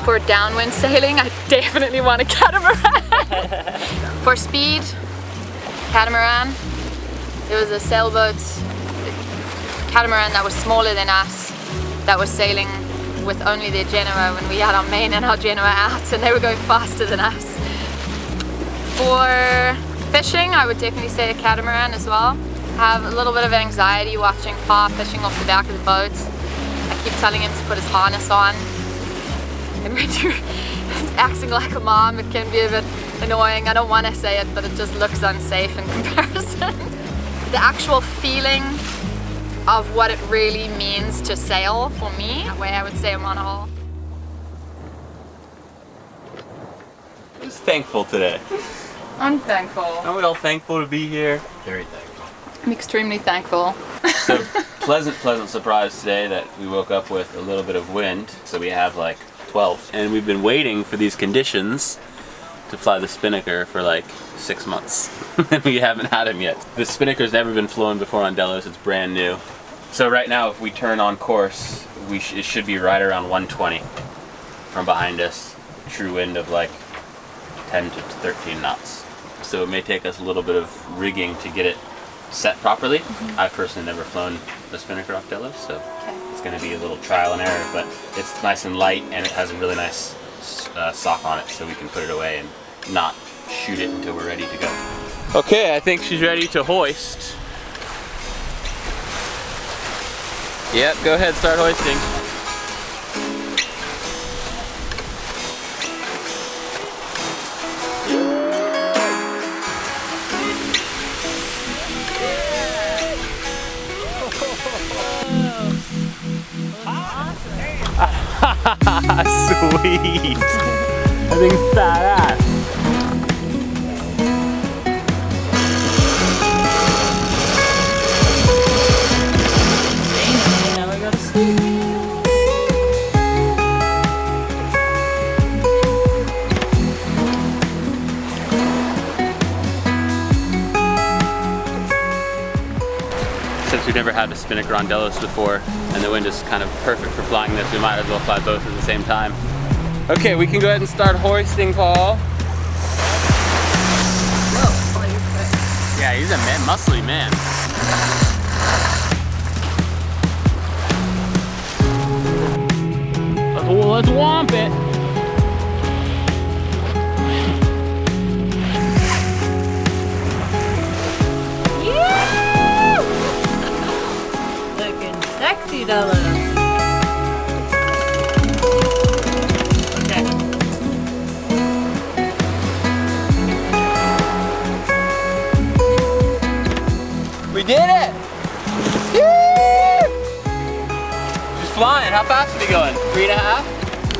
For downwind sailing, I definitely want a catamaran. For speed, catamaran. There was a sailboat catamaran that was smaller than us that was sailing with only their Genoa when we had our main and our Genoa out, and they were going faster than us. For fishing, I would definitely say a catamaran as well. I have a little bit of anxiety watching Pa fishing off the back of the boat. I keep telling him to put his harness on. And when you're acting like a mom, it can be a bit annoying. I don't want to say it, but it just looks unsafe in comparison. The actual feeling of what it really means to sail for me, that way I would say a monohull. Who's thankful today? I'm thankful. Aren't we all thankful to be here? Very thankful. I'm extremely thankful. So pleasant surprise today that we woke up with a little bit of wind. So we have like 12. And we've been waiting for these conditions to fly the Spinnaker for like 6 months. And we haven't had him yet. The Spinnaker's never been flown before on Delos, it's brand new. So right now if we turn on course, it should be right around 120 from behind us. True wind of like 10 to 13 knots. So it may take us a little bit of rigging to get it set properly. I've personally never flown the Spinnaker off Delos, so it's going to be a little trial and error, but it's nice and light and it has a really nice sock on it, so we can put it away and not shoot it until we're ready to go. Okay, I think she's ready to hoist. Yep, go ahead, start hoisting. Sweet! That thing's badass. Now we go to sleep. Since we've never had a Spinnaker on Delos before, and the wind is kind of perfect for flying this, we might as well fly both at the same time. Okay, we can go ahead and start hoisting, Paul. Whoa, you're quick. Yeah, he's a muscly man. Let's whomp it. Looking sexy, Delos. Okay. We did it! She's flying. How fast are we going? 3.5?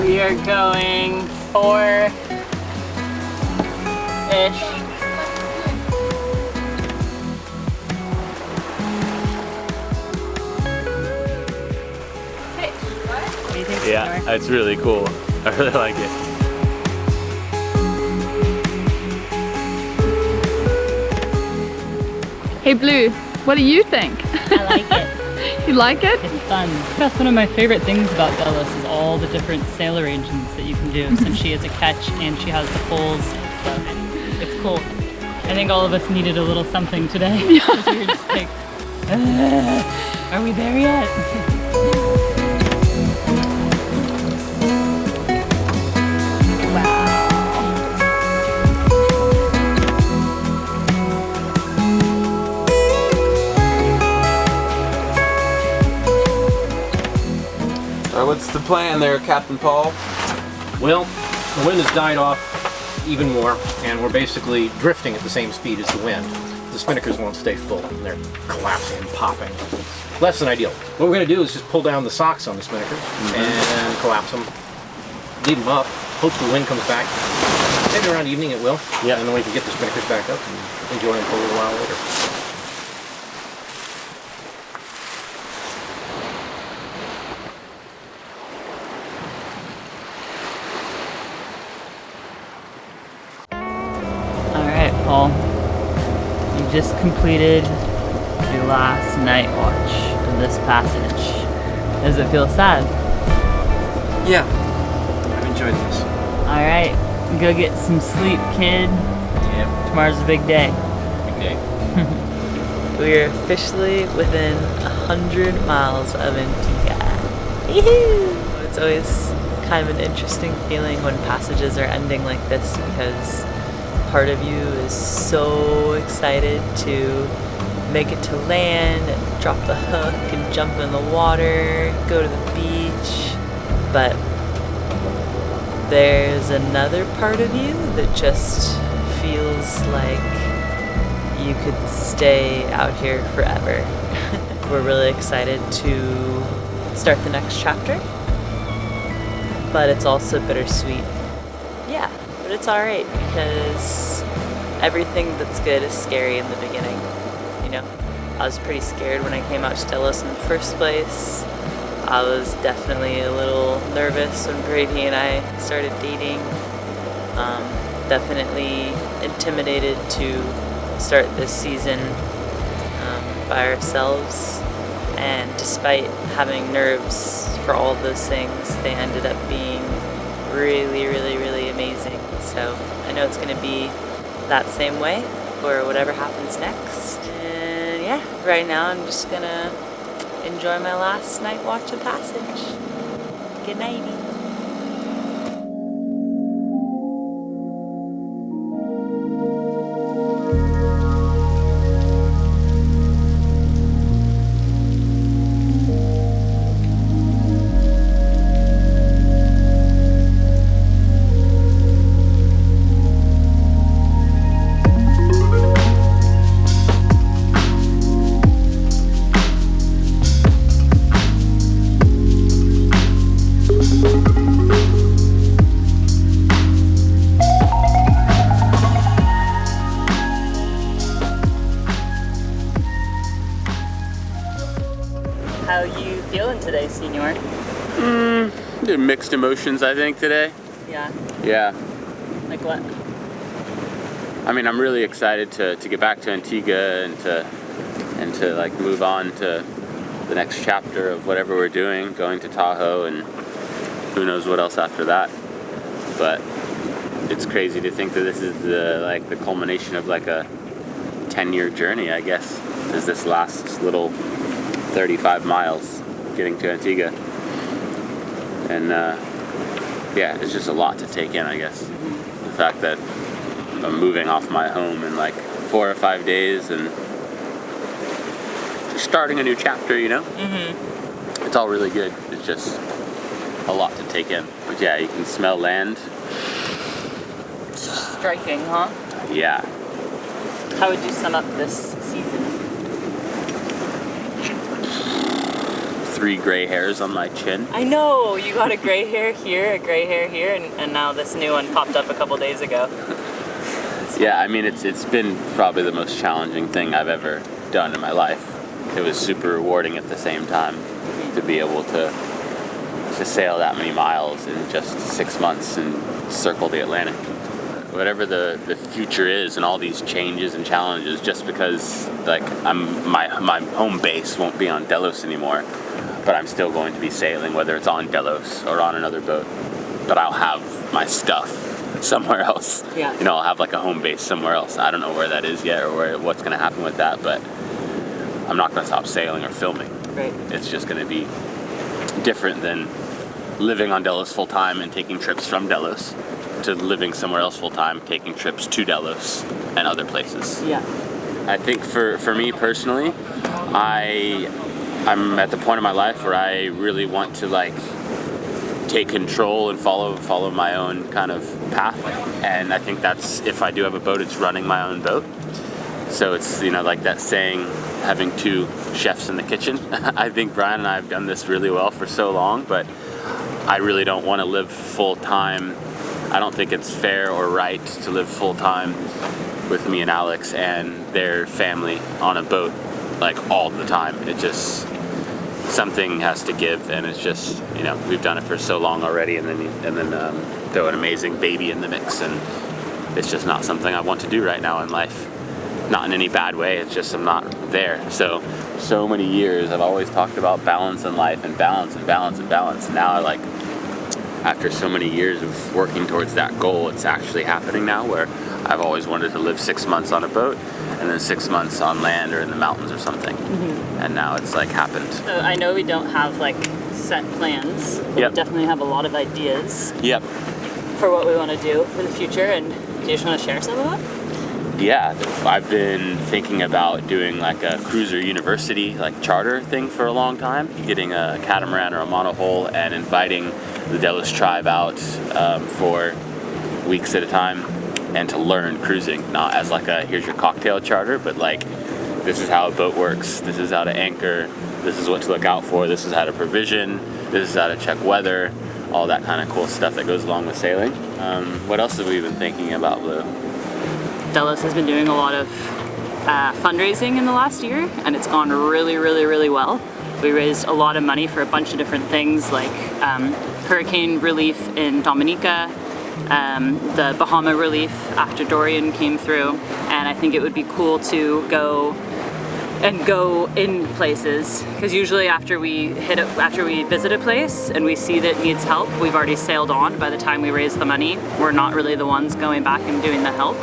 We are going 4-ish. What do you think, Yeah, Senor? it's really cool. I really like it. Hey Blue, what do you think? I like it. You like it? It's fun. That's one of my favorite things about Delos is all the different sail arrangements that you can do. Since she is a catch and she has the poles, so it's cool. I think all of us needed a little something today. Because we were just like, are we there yet? What's the plan there, Captain Paul? Well, the wind has died off even more, and we're basically drifting at the same speed as the wind. The Spinnakers won't stay full, and they're collapsing and popping. Less than ideal. What we're going to do is just pull down the socks on the Spinnaker and collapse them, leave them up, hope the wind comes back. Maybe around evening it will, and then we can get the Spinnakers back up and enjoy them for a little while later. just completed the last night watch of this passage. Does it feel sad? Yeah, I've enjoyed this. Alright, go get some sleep, kid. Yeah, Tomorrow's a big day. big day. We are officially within 100 miles of Antigua. Yee-hoo! It's always kind of an interesting feeling when passages are ending like this because part of you is so excited to make it to land and drop the hook and jump in the water, go to the beach. But there's another part of you that just feels like you could stay out here forever. We're really excited to start the next chapter, but it's also bittersweet. Yeah, but it's alright because everything that's good is scary in the beginning. You know, I was pretty scared when I came out to Delos in the first place. I was definitely a little nervous when Brady and I started dating. Definitely intimidated to start this season by ourselves. And despite having nerves for all of those things, they ended up being really, really, really amazing. So I know it's going to be that same way for whatever happens next. And yeah, right now I'm just going to enjoy my last night watch of passage. Good nighty. How you feeling today, Senor? Mixed emotions, I think, today. Yeah. Yeah. Like what? I mean, I'm really excited to get back to Antigua and to like move on to the next chapter of whatever we're doing, going to Tahoe, and who knows what else after that. But it's crazy to think that this is the culmination of like a 10-year journey, I guess. Is this last little 35 miles getting to Antigua. And yeah, it's just a lot to take in, I guess. The fact that I'm moving off my home in like 4 or 5 days and just starting a new chapter, you know? Mm-hmm. It's all really good. It's just a lot to take in. But yeah, you can smell land. Striking, huh? Yeah. How would you sum up this season? 3 gray hairs on my chin. I know! You got a gray hair here, a gray hair here, and now this new one popped up a couple days ago. Yeah, I mean, it's been probably the most challenging thing I've ever done in my life. It was super rewarding at the same time to be able to sail that many miles in just 6 months and circle the Atlantic. Whatever the future is and all these changes and challenges, just because like my home base won't be on Delos anymore, but I'm still going to be sailing, whether it's on Delos or on another boat. But I'll have my stuff somewhere else. Yeah. You know, I'll have like a home base somewhere else. I don't know where that is yet or what's going to happen with that, but I'm not going to stop sailing or filming. Right. It's just going to be different than living on Delos full time and taking trips from Delos to living somewhere else full time, taking trips to Delos and other places. Yeah. I think for me personally, I'm at the point in my life where I really want to like take control and follow my own kind of path. And I think that's, if I do have a boat, it's running my own boat. So it's, you know, like that saying, having 2 chefs in the kitchen. I think Brian and I have done this really well for so long, but I really don't want to live full time. I don't think it's fair or right to live full time with me and Alex and their family on a boat like all the time. It just, something has to give, and it's just, you know, we've done it for so long already, and then throw an amazing baby in the mix, and it's just not something I want to do right now in life. not in any bad way, it's just I'm not there. So many years I've always talked about balance in life and balance and balance and balance. Now I like, after so many years of working towards that goal, it's actually happening now, where I've always wanted to live 6 months on a boat and then 6 months on land or in the mountains or something. And now it's like happened. So I know we don't have like set plans, but Yep. we definitely have a lot of ideas Yep. for what we want to do for the future. And do you just want to share some of them? Yeah, I've been thinking about doing like a cruiser university like charter thing for a long time, getting a catamaran or a monohull and inviting the Delos tribe out for weeks at a time and to learn cruising, not as like a here's your cocktail charter, but like this is how a boat works, this is how to anchor, this is what to look out for, this is how to provision, this is how to check weather, all that kind of cool stuff that goes along with sailing. What else have we been thinking about, Blue? Delos has been doing a lot of fundraising in the last year, and it's gone really, really, really well. We raised a lot of money for a bunch of different things, like hurricane relief in Dominica, the Bahama relief after Dorian came through, and I think it would be cool to go in places, because usually after we visit a place and we see that it needs help, we've already sailed on by the time we raise the money. We're not really the ones going back and doing the help.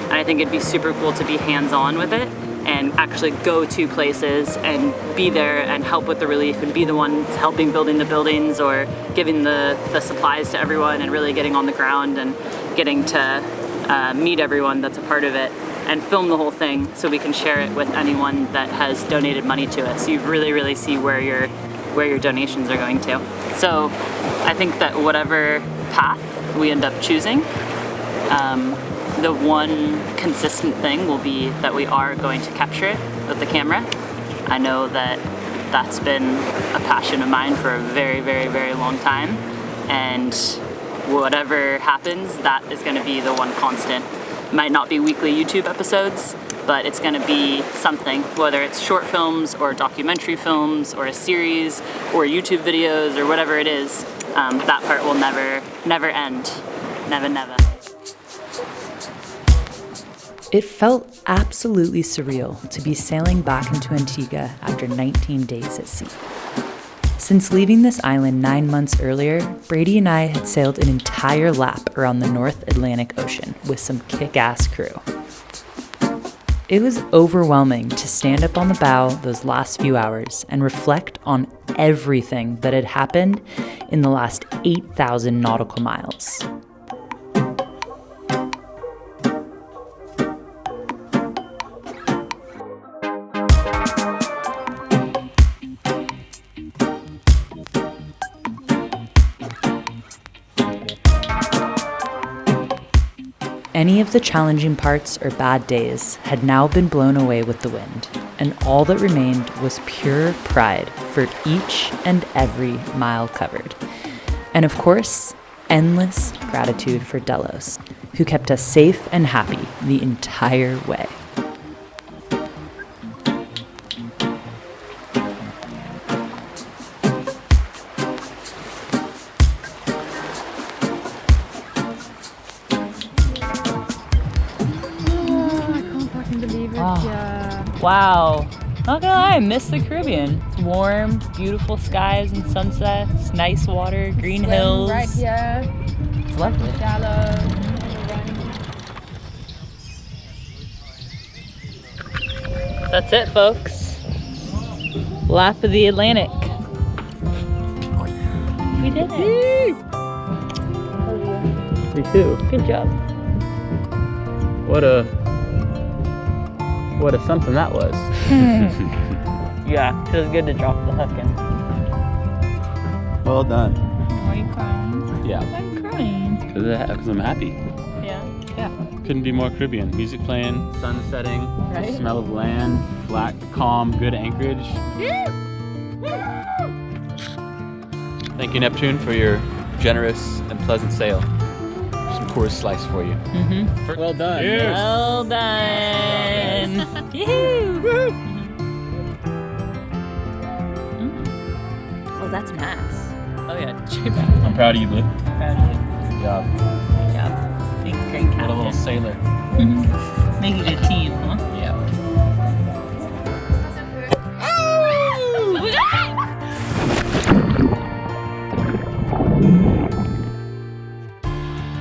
And I think it'd be super cool to be hands-on with it and actually go to places and be there and help with the relief and be the ones helping building the buildings or giving the supplies to everyone and really getting on the ground and getting to meet everyone that's a part of it and film the whole thing so we can share it with anyone that has donated money to it. So you really, really see where your donations are going to. So I think that whatever path we end up choosing, the one consistent thing will be that we are going to capture it with the camera. I know that that's been a passion of mine for a very, very, very long time. And whatever happens, that is going to be the one constant. It might not be weekly YouTube episodes, but it's going to be something, whether it's short films or documentary films or a series or YouTube videos or whatever it is. That part will never end. Never, never. It felt absolutely surreal to be sailing back into Antigua after 19 days at sea. Since leaving this island 9 months earlier, Brady and I had sailed an entire lap around the North Atlantic Ocean with some kick-ass crew. It was overwhelming to stand up on the bow those last few hours and reflect on everything that had happened in the last 8,000 nautical miles. Any of the challenging parts or bad days had now been blown away with the wind, and all that remained was pure pride for each and every mile covered. And of course, endless gratitude for Delos, who kept us safe and happy the entire way. Wow. Not gonna lie, I miss the Caribbean. It's warm, beautiful skies and sunsets, nice water, green hills. Right here. It's lovely. Shallow. That's it, folks. Lap of the Atlantic. We did it. Me too. Good job. What a something that was. Yeah, feels good to drop the hook in. Well done. Are you crying? Yeah. I'm crying. Because I'm happy. Yeah. Couldn't be more Caribbean. Music playing, sun setting, Right? smell of land, flat, calm, good anchorage. Thank you, Neptune, for your generous and pleasant sail. Some Coors Slice for you. Mm-hmm. Well done. Cheers. Well done. Yoo-hoo. Oh, that's nice. Oh yeah, J-Back. I'm proud of you, Blue. Proud of you. Good job. Good job. Big great What a captain. little sailor. Making a team, huh? Yeah.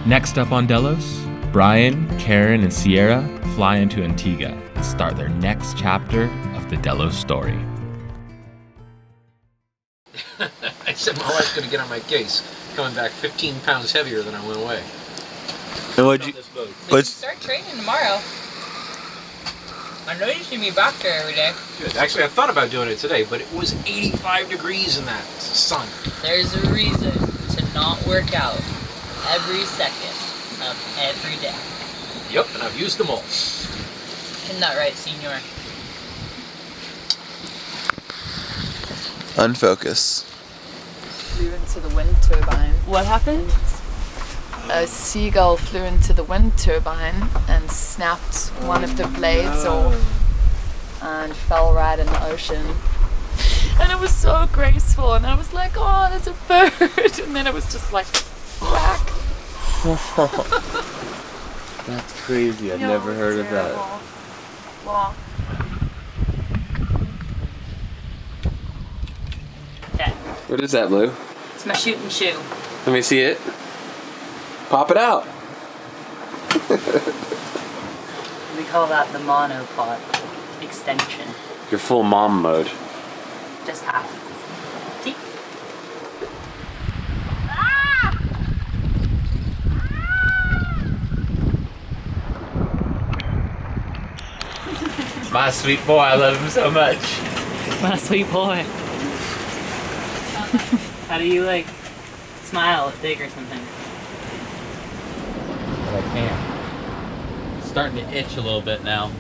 Next up on Delos, Brian, Karen, and Sierra fly into Antigua and start their next chapter of the Delos story. I said my wife's gonna get on my case, coming back 15 pounds heavier than I went away. And what'd you? Start training tomorrow. I know you see me back there every day. Good. Actually, I thought about doing it today, but it was 85 degrees in that sun. There's a reason to not work out every second of every day. Yep, and I've used them all. Isn't that right, Senor? Unfocus. Flew into the wind turbine. What happened? A seagull flew into the wind turbine and snapped one of the blades off and fell right in the ocean. And it was so graceful, and I was like, oh, there's a bird. And then it was just like, whack. That's crazy. I've never heard of that. Well, Okay, What is that, Blue? it's my shooting shoe. Let me see it. Pop it out. We call that the monopod extension. Your full mom mode. Just half. See? My sweet boy, I love him so much. My sweet boy. How do you like smile at Dig or something? But I can't. It's starting to itch a little bit now.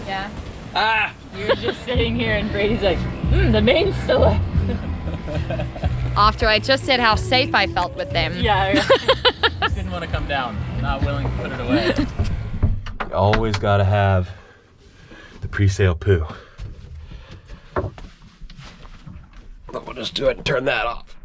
yeah. Ah! You're just sitting here and Brady's like, the main's still up. After I just said how safe I felt with them. Yeah. Just didn't want to come down. Not willing to put it away. You always gotta have the pre-sale poo. We'll just do it and turn that off.